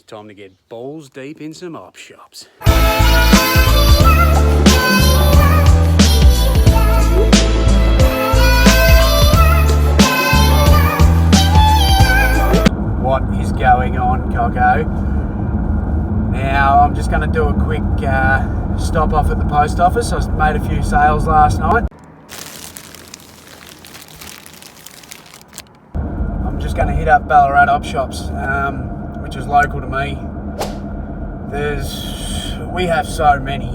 It's time to get balls deep in some op shops. What is going on, Coco? Now I'm just going to do a quick stop off at the post office. I made a few sales last night. I'm just going to hit up Ballarat op shops, which is local to me. We have so many.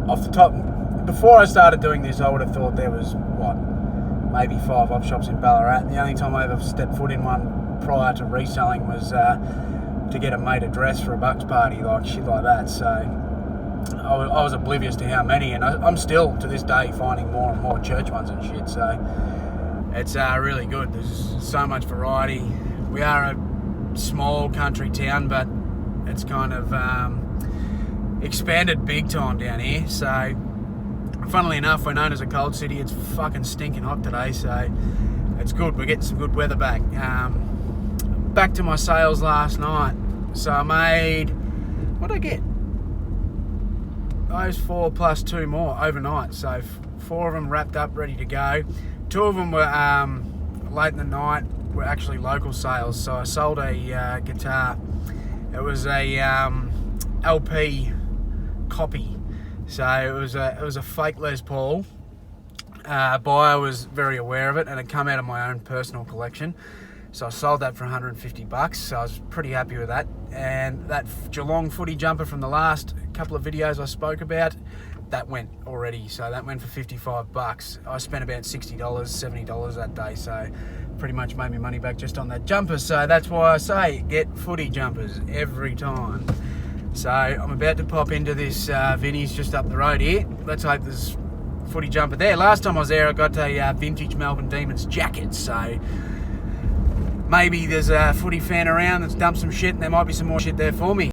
Off the top, before I started doing this, I would have thought there was maybe 5 op shops in Ballarat. The only time I ever stepped foot in one prior to reselling was to get a mate a dress for a bucks party, like shit like that. So I was oblivious to how many, and I'm still to this day finding more and more church ones and shit. So it's really good. There's so much variety. We are a small country town, but it's kind of expanded big time down here. So funnily enough, we're known as a cold city. It's fucking stinking hot today, so it's good. We're getting some good weather back. Back to my sales last night. So I made, what did I get? Those 4 plus 2 more overnight. So 4 of them wrapped up, ready to go. 2 of them were late in the night, were actually local sales. So I sold a guitar. It was a LP copy. So it was a fake Les Paul. Buyer was very aware of it, and it come out of my own personal collection. So I sold that for 150 bucks. So I was pretty happy with that. And that Geelong footy jumper from the last couple of videos I spoke about, that went already. So that went for 55 bucks. I spent about $60, $70 that day. So pretty much made me money back just on that jumper. So that's why I say get footy jumpers every time. So I'm about to pop into this Vinnie's just up the road here. Let's hope there's footy jumper there. Last time I was there, I got a vintage Melbourne Demons jacket. So maybe there's a footy fan around that's dumped some shit, and there might be some more shit there for me.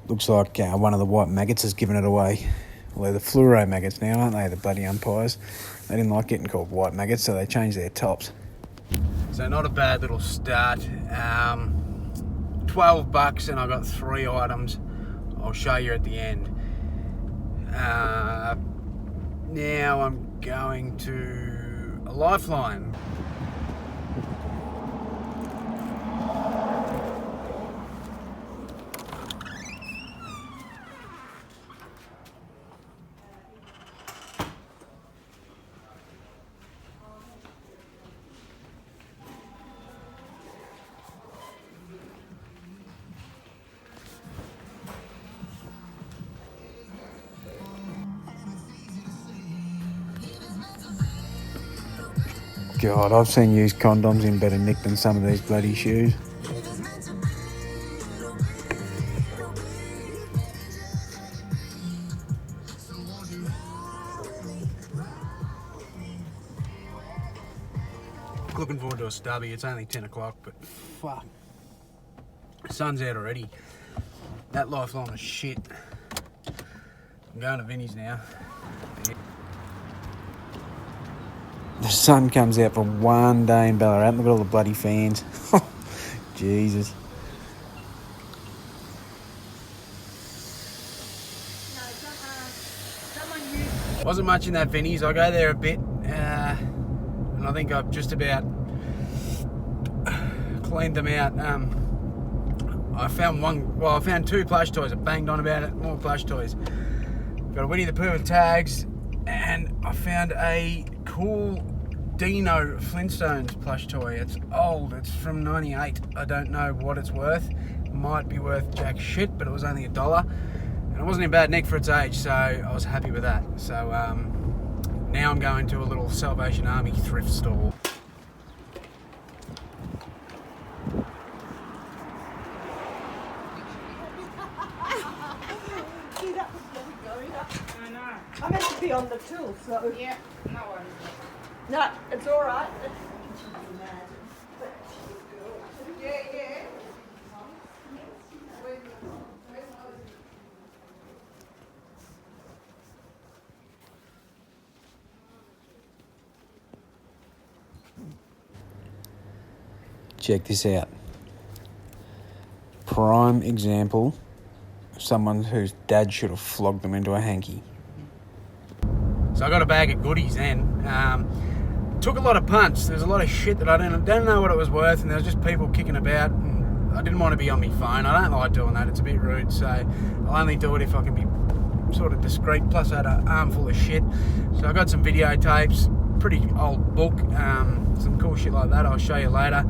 Looks like one of the white maggots has given it away. Well, they're the fluoro maggots now, aren't they, the bloody umpires? They didn't like getting called white maggots, so they changed their tops. So not a bad little start. 12 bucks and I got 3 items. I'll show you at the end. Now I'm going to a Lifeline. God, I've seen used condoms in better nick than some of these bloody shoes. Looking forward to a stubby. It's only 10 o'clock, but fuck. The sun's out already. That Lifeline is shit. I'm going to Vinnie's now. The sun comes out for one day in Ballarat. Look at all the bloody fans. Jesus. Wasn't much in that Vinnie's. I go there a bit, and I think I've just about cleaned them out. I found 2 plush toys. I banged on about it. More plush toys. Got a Winnie the Pooh with tags, and I found a cool Dino Flintstones plush toy. It's old. It's from '98. I don't know what it's worth. It might be worth jack shit, but it was only $1. And it wasn't in bad nick for its age, so I was happy with that. So now I'm going to a little Salvation Army thrift store. be on the till, so. Yeah, no worries. No, it's all right. Yeah. Check this out. Prime example of someone whose dad should have flogged them into a hanky. So I got a bag of goodies then. Took a lot of punts. There's a lot of shit that I don't know what it was worth, and there was just people kicking about. And I didn't want to be on my phone. I don't like doing that. It's a bit rude. So I'll only do it if I can be sort of discreet. Plus I had an armful of shit. So I got some videotapes, pretty old book, some cool shit like that. I'll show you later.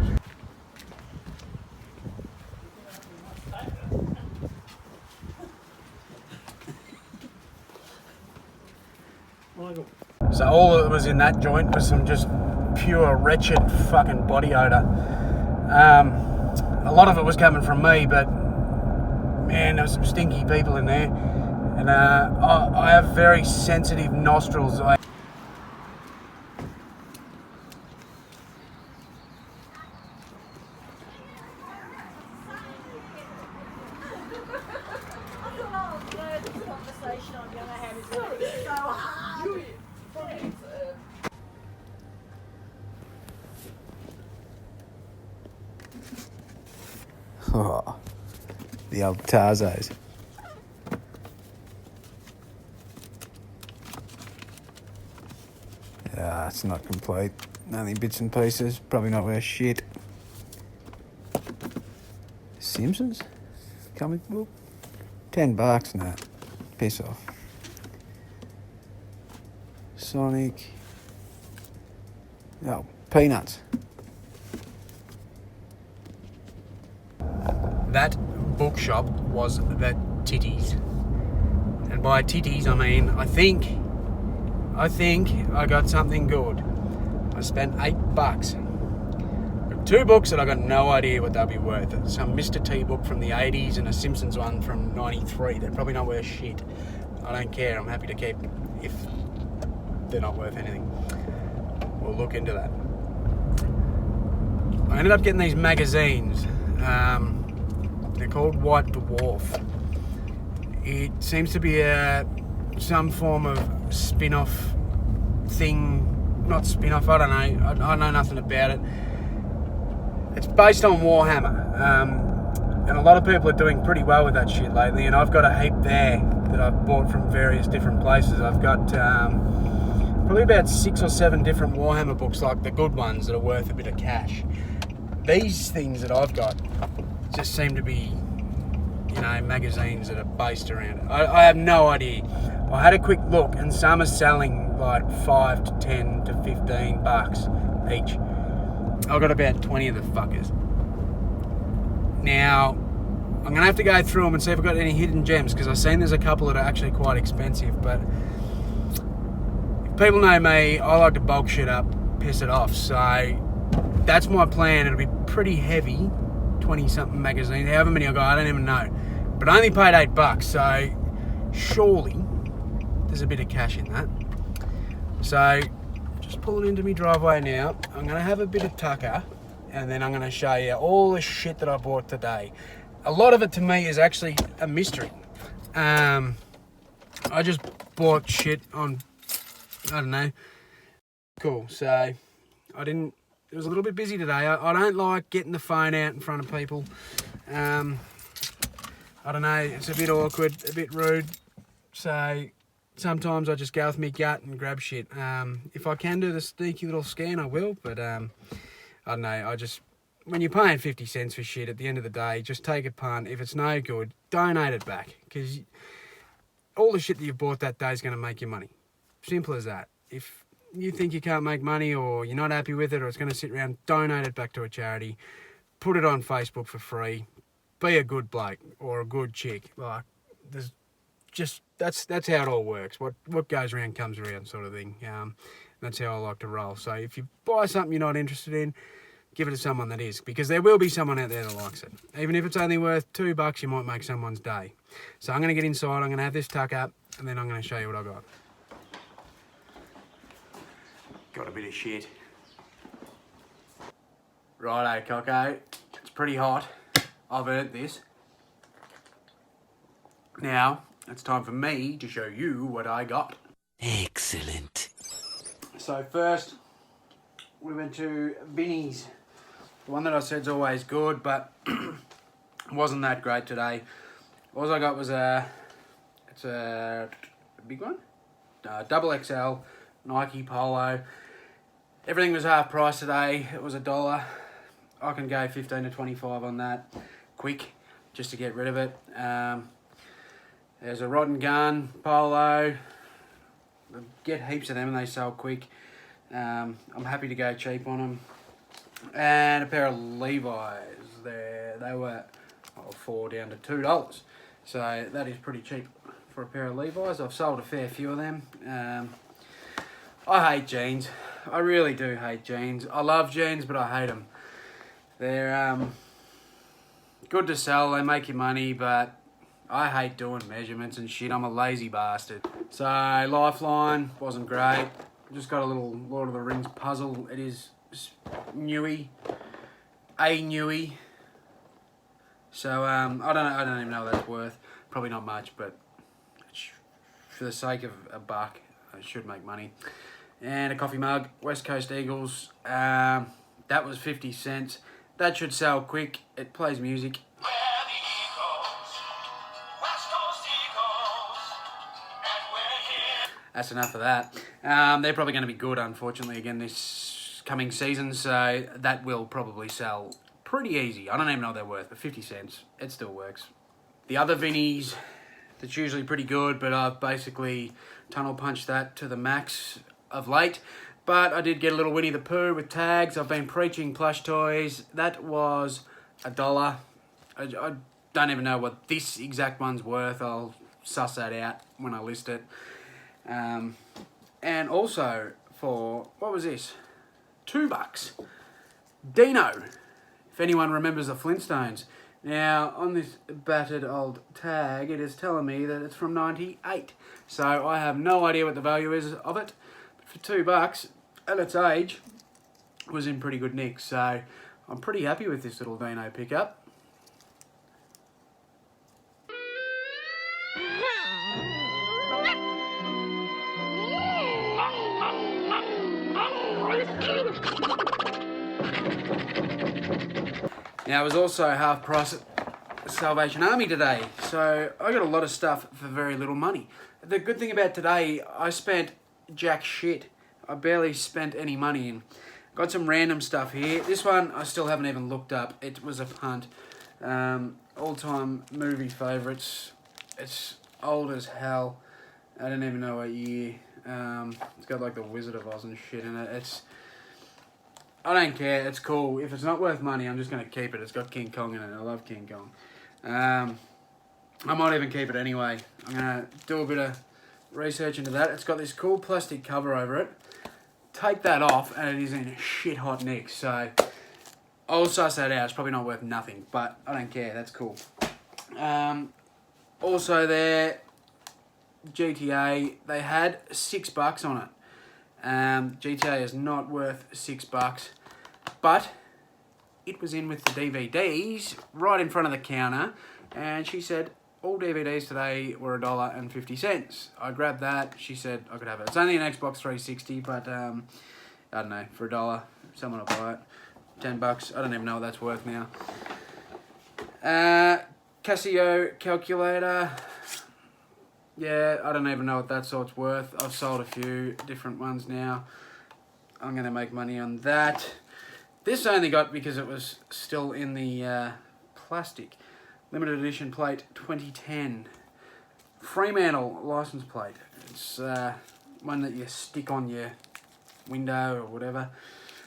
So all that was in that joint was some just pure wretched fucking body odour. A lot of it was coming from me, but man, there was some stinky people in there. And I have very sensitive nostrils. Oh, the old Tarzos. It's not complete. Only bits and pieces. Probably not worth shit. Simpsons? Comic book? $10? Nah. Piss off. Sonic. Oh, Peanuts. That bookshop was the titties. And by titties, I mean, I think I got something good. I spent $8. Got 2 books that I got no idea what they'll be worth. Some Mr. T book from the 80s and a Simpsons one from 93. They're probably not worth shit. I don't care. I'm happy to keep if they're not worth anything. We'll look into that. I ended up getting these magazines. They're called White Dwarf. It seems to be some form of spin-off thing. Not spin-off, I don't know. I know nothing about it. It's based on Warhammer. And a lot of people are doing pretty well with that shit lately. And I've got a heap there that I've bought from various different places. I've got probably about 6 or 7 different Warhammer books, like the good ones that are worth a bit of cash. These things that I've got just seem to be, magazines that are based around it. I have no idea. I had a quick look, and some are selling like $5 to $10 to $15 each. I've got about 20 of the fuckers. Now, I'm going to have to go through them and see if I've got any hidden gems, because I've seen there's a couple that are actually quite expensive, but if people know me, I like to bulk shit up, piss it off, so that's my plan. It'll be pretty heavy, 20-something magazines, however many I got, I don't even know. But I only paid $8, so surely there's a bit of cash in that. So, just pulling into my driveway now. I'm going to have a bit of tucker, and then I'm going to show you all the shit that I bought today. A lot of it to me is actually a mystery. I just bought shit on, I don't know. Cool, so it was a little bit busy today. I don't like getting the phone out in front of people. I don't know, it's a bit awkward, a bit rude. So sometimes I just go with my gut and grab shit. If I can do the sneaky little scan, I will. But I don't know, when you're paying 50 cents for shit, at the end of the day, just take a punt. If it's no good, donate it back. Because all the shit that you've bought that day is going to make you money. Simple as that. If you think you can't make money, or you're not happy with it, or it's going to sit around, donate it back to a charity. Put it on Facebook for free. Be a good bloke or a good chick. Like, that's how it all works. What goes around comes around, sort of thing. That's how I like to roll. So if you buy something you're not interested in, give it to someone that is, because there will be someone out there that likes it. Even if it's only worth $2, you might make someone's day. So I'm going to get inside. I'm going to have this tuck up, and then I'm going to show you what I got. got a bit of shit. Righto, Coco. It's pretty hot. I've earned this. Now, it's time for me to show you what I got. Excellent. So first, we went to Vinnie's. The one that I said's always good, but wasn't that great today. All I got was it's a big one, double XL Nike Polo. Everything was half price today. It was $1. I can go 15 to 25 on that, quick, just to get rid of it. There's a Rod and Gun Polo. Get heaps of them and they sell quick. I'm happy to go cheap on them. And a pair of Levi's there. They were $4 down to $2. So that is pretty cheap for a pair of Levi's. I've sold a fair few of them. I hate jeans. I really do hate jeans. I love jeans, but I hate them. They're good to sell. They make you money, but I hate doing measurements and shit. I'm a lazy bastard. So Lifeline wasn't great. Just got a little Lord of the Rings puzzle. It is newy, newy. So I don't even know what that's worth. Probably not much, but for the sake of $1, I should make money. And a coffee mug, West Coast Eagles. That was 50 cents. That should sell quick. It plays music. That's enough of that. They're probably going to be good, unfortunately, again this coming season, so that will probably sell pretty easy. I don't even know what they're worth, but 50 cents, it still works. The other Vinnies, that's usually pretty good, but I've basically tunnel punched that to the max of late. But I did get a little Winnie the Pooh with tags. I've been preaching plush toys. That was $1. I don't even know what this exact one's worth. I'll suss that out when I list it. And also for, what was this? $2. Dino, if anyone remembers the Flintstones. Now, on this battered old tag, it is telling me that it's from '98. So I have no idea what the value is of it. But for $2, at its age, it was in pretty good nick. So I'm pretty happy with this little Dino pickup. Now, it was also half price at Salvation Army today, so I got a lot of stuff for very little money. The good thing about today, I spent jack shit. I barely spent any money in. Got some random stuff here. This one I still haven't even looked up. It was a punt. All-time movie favourites. It's old as hell. I don't even know what year. It's got like the Wizard of Oz and shit in it. I don't care, it's cool. If it's not worth money, I'm just going to keep it. It's got King Kong in it. I love King Kong. I might even keep it anyway. I'm going to do a bit of research into that. It's got this cool plastic cover over it. Take that off and it is in shit hot nick. So I'll suss that out. It's probably not worth nothing, but I don't care. That's cool. Also there, GTA, they had $6 on it. GTA is not worth $6, but it was in with the DVDs right in front of the counter, and she said all DVDs today were $1.50. I grabbed that. She said I could have it. It's only an Xbox 360, but I don't know, for $1, someone will buy it. $10. I don't even know what that's worth now. Casio calculator. Yeah, I don't even know what that sort's worth. I've sold a few different ones now. I'm going to make money on that. This I only got because it was still in the plastic. Limited edition plate 2010. Fremantle license plate. It's one that you stick on your window or whatever.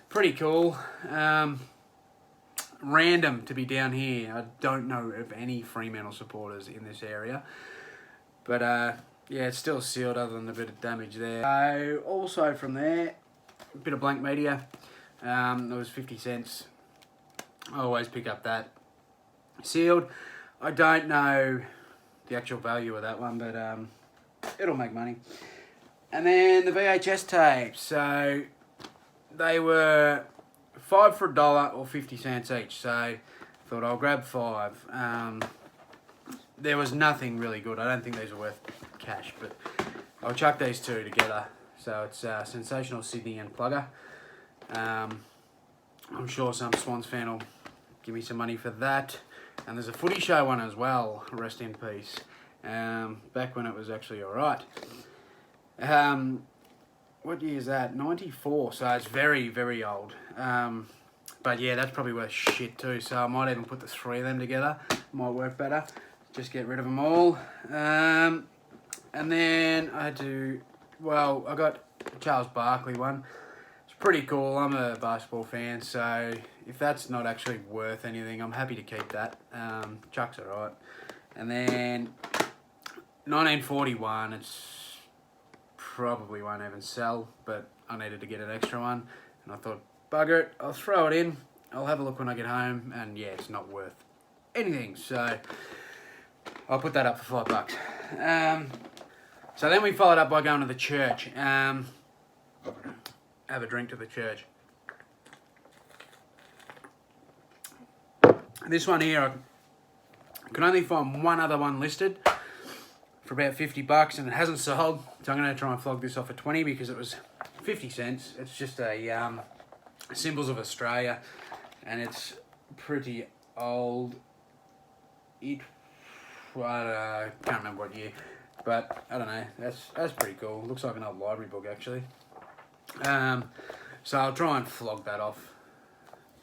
Pretty cool. Random to be down here. I don't know of any Fremantle supporters in this area. But, yeah, it's still sealed other than a bit of damage there. Also from there, a bit of blank media. It was 50 cents. I always pick up that. Sealed. I don't know the actual value of that one, but it'll make money. And then the VHS tapes. So they were 5 for $1 or 50 cents each. So thought I'll grab 5. There was nothing really good. I don't think these are worth cash, but I'll chuck these two together. So it's Sensational Sydney and Plugger. I'm sure some Swans fan will give me some money for that. And there's a footy show one as well, rest in peace. Back when it was actually alright. What year is that? 94, so it's very, very old. But yeah, that's probably worth shit too, so I might even put the 3 of them together. Might work better. Just get rid of them all. And then I got a Charles Barkley one. It's pretty cool. I'm a basketball fan, so if that's not actually worth anything, I'm happy to keep that. Chuck's alright. And then 1941, it's probably won't even sell, but I needed to get an extra one, and I thought, bugger it, I'll throw it in. I'll have a look when I get home, and yeah, it's not worth anything, so I'll put that up for $5. So then we followed up by going to the church. Have a drink to the church. This one here, I can only find one other one listed for about $50, and it hasn't sold. So I'm going to try and flog this off at 20 because it was 50 cents. It's just a Symbols of Australia, and it's pretty old. I can't remember what year, but I don't know. That's pretty cool. Looks like an old library book actually. So I'll try and flog that off,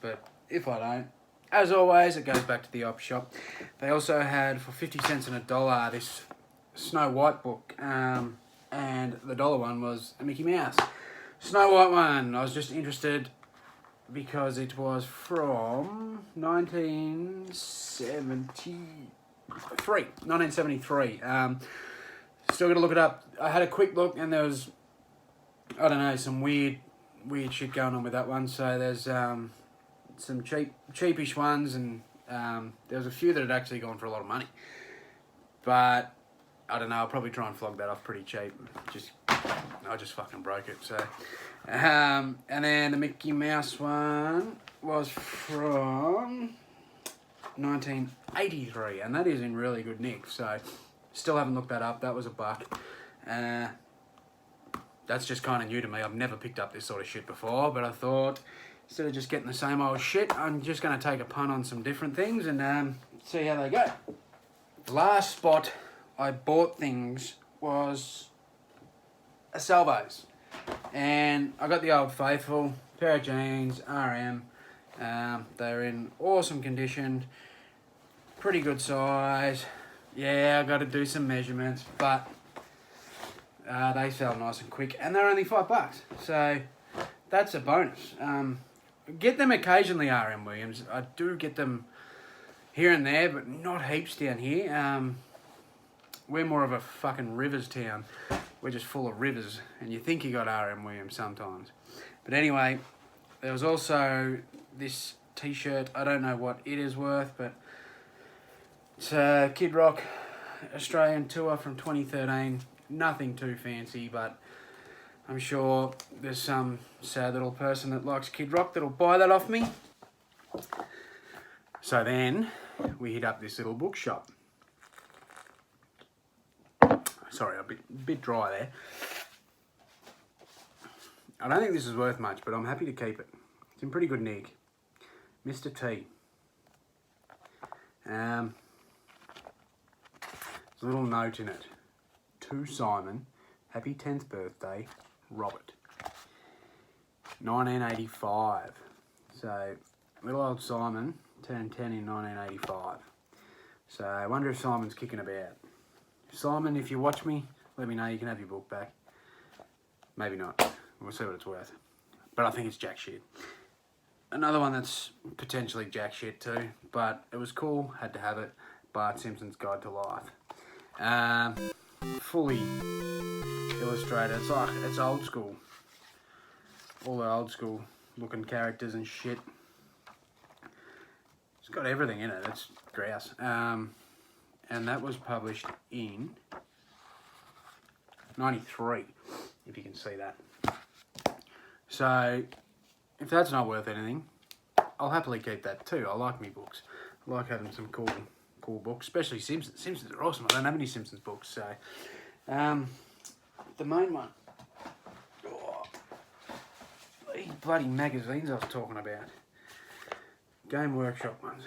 but if I don't, as always, it goes back to the op shop. They also had for 50 cents and $1 this Snow White book, and the $1 one was a Mickey Mouse Snow White one. I was just interested because it was from 1973. Still got to look it up. I had a quick look, and there was, I don't know, some weird shit going on with that one. So there's some cheapish ones, and there was a few that had actually gone for a lot of money. But I don't know, I'll probably try and flog that off pretty cheap. I just fucking broke it. So, and then the Mickey Mouse one was from 1983, and that is in really good nick. So, still haven't looked that up. That was $1. That's just kind of new to me. I've never picked up this sort of shit before, but I thought instead of just getting the same old shit, I'm just going to take a punt on some different things and see how they go. The last spot I bought things was a Salvos, and I got the Old Faithful pair of jeans, RM. They're in awesome condition, pretty good size. Yeah, I got to do some measurements, but they sell nice and quick, and they're only $5, so that's a bonus. Get them occasionally, RM Williams. I do get them here and there, but not heaps down here. We're more of a fucking rivers town. We're just full of rivers, and you think you got RM Williams sometimes. But anyway, there was also this t-shirt. I don't know what it is worth, but it's a Kid Rock Australian tour from 2013. Nothing too fancy, but I'm sure there's some sad little person that likes Kid Rock that'll buy that off me. So then we hit up this little bookshop. Sorry, a bit dry there. I don't think this is worth much, but I'm happy to keep it. It's in pretty good nick. Mr. T. There's a little note in it. To Simon, happy 10th birthday, Robert. 1985. So, little old Simon turned 10 in 1985. So, I wonder if Simon's kicking about. Simon, if you watch me, let me know. You can have your book back. Maybe not. We'll see what it's worth. But I think it's jack shit. Another one that's potentially jack shit too, but it was cool. Had to have it. Bart Simpson's Guide to Life. Fully illustrated. It's old school. All the old school looking characters and shit. It's got everything in it. It's grouse. And that was published in 93, if you can see that. So if that's not worth anything, I'll happily keep that too. I like me books. I like having some cool books, especially Simpsons. Simpsons are awesome. I don't have any Simpsons books, so the main one. Oh, these bloody magazines I was talking about. Game Workshop ones.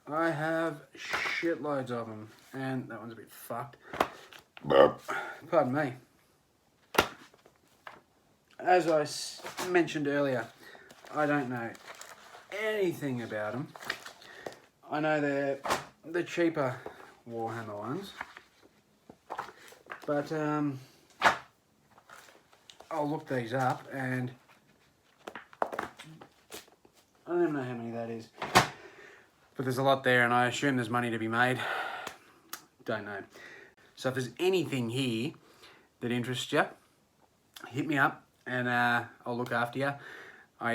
I have shitloads of them, and that one's a bit fucked. Pardon me. As I mentioned earlier, I don't know anything about them. I know they're the cheaper Warhammer ones, but I'll look these up, and I don't even know how many that is. But there's a lot there, and I assume there's money to be made. Don't know. So if there's anything here that interests you, hit me up, and I'll look after you. I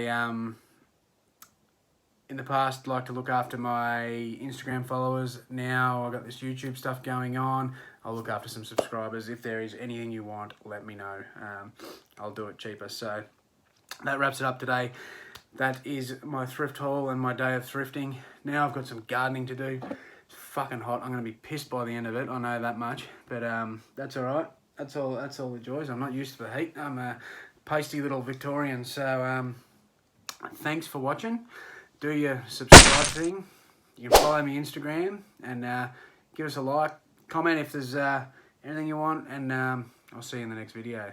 in the past like to look after my Instagram followers. Now I've got this YouTube stuff going on. I'll look after some subscribers. If there is anything you want, let me know. I'll do it cheaper. So that wraps it up today. That is my thrift haul and my day of thrifting. Now I've got some gardening to do. It's fucking hot. I'm going to be pissed by the end of it. I know that much. But that's all right. That's all the joys. I'm not used to the heat. I'm a pasty little Victorian. So thanks for watching. Do your subscribe thing. You can follow me Instagram and give us a like. Comment if there's anything you want. And I'll see you in the next video.